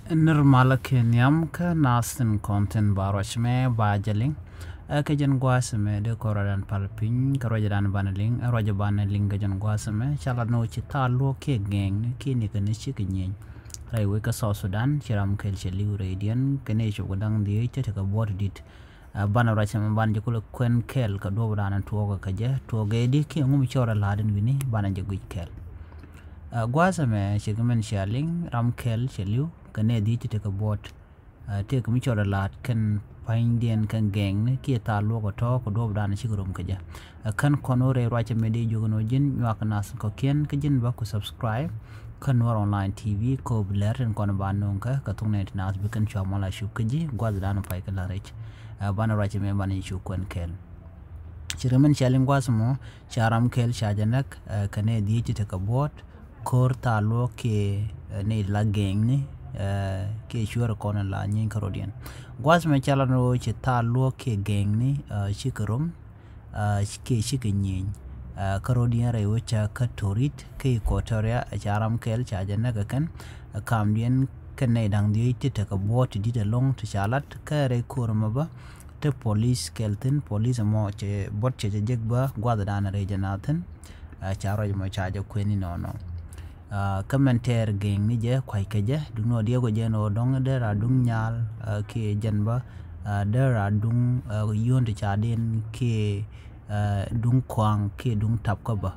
Normal kenyam ka nasin content barochme bajaling ke jen gwasme de koradan palpin karojadan banaling rojaban ke jen gwasme chala no thaaluɔ ke geng ke ni ke nichi kenyen raiwe ka South Sudan ramkɛl cheliu radian kene chogodang dhieec te ka bot dit bana racham ban jikul kwen kel ka do bana tuoga ka je tuoga di ke ngum chora laden wini bana jaguj kel gwasme chegmen shaling ramkɛl cheliu kene di te ka bot te ka mi chora lat kan paindien kan geng ne ki thaaluɔ ko to ko do bana chigrum ka je kan konore racham me di jogono jin nyak nas ko ken ka jin ba ku subscribe kan Nuer online TV ko Läär en kon bannon ka tunne nas bi kan chamala shukaji gwadan pai ka larech bana rache me bana shukwen kel chiramen chalim gwasmo charam kel shajanak kane dhieec te ka bot kor thaaluɔ ke ne la geng ne ke shure kon la nyin karodian gwasme chalano che thaaluɔ ke geng ne shikrum ke shikenyen karodian rewecha katorit ke kotoria charam kel chajana kan kamdien kene dang dhieec te ka bot di de long to chalat kare kurmaba te police kelten police mo che bot che jegba gwadana rejanathen charo mo chaja kweni no commentaire geng ni je kwai keje duno diego je no dong de radung nyal ke janba de radung yonde chaden ke dung kwang ke dung tap ka ba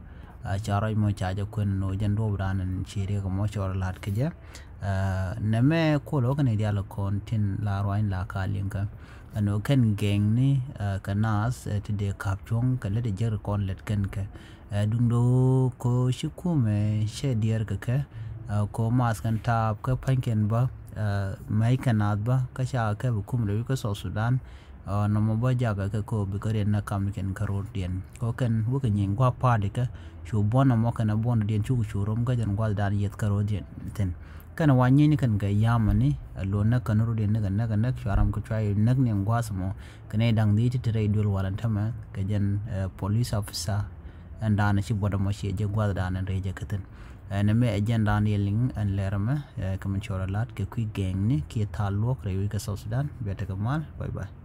charo mo chaja kwen no jando branan chire ko mo chor lat keje neme ko lo kan dia lo kontin la roin la kalinga ano kan geng ni kanas te de kapchong kale de jer kon let kan ka dundo ko shikume she dier ka ko mas kan tap ka panken ba mai kanat ba ka sha ka bukum le ko South Sudan no mo ba jaga ka ko bi kare na kam ken karor dien ko kan wo kan yin gwa pa de ka shu bona mo kana bon dien chu churum ga jan gwal dan yet karor dien ten kana wanye ni kan ga yamani lo na kanuru dien na ga sharam ko chai nag ne gwasmo kane dang di te re dul walan tama ka jan police officer andana shi boda mo shi je gwal dan reje katen na me agenda ni ling an lerama kaman chora lat ke kui geng ni ki thaaluɔ rewi ka South Sudan beta kamal bye bye.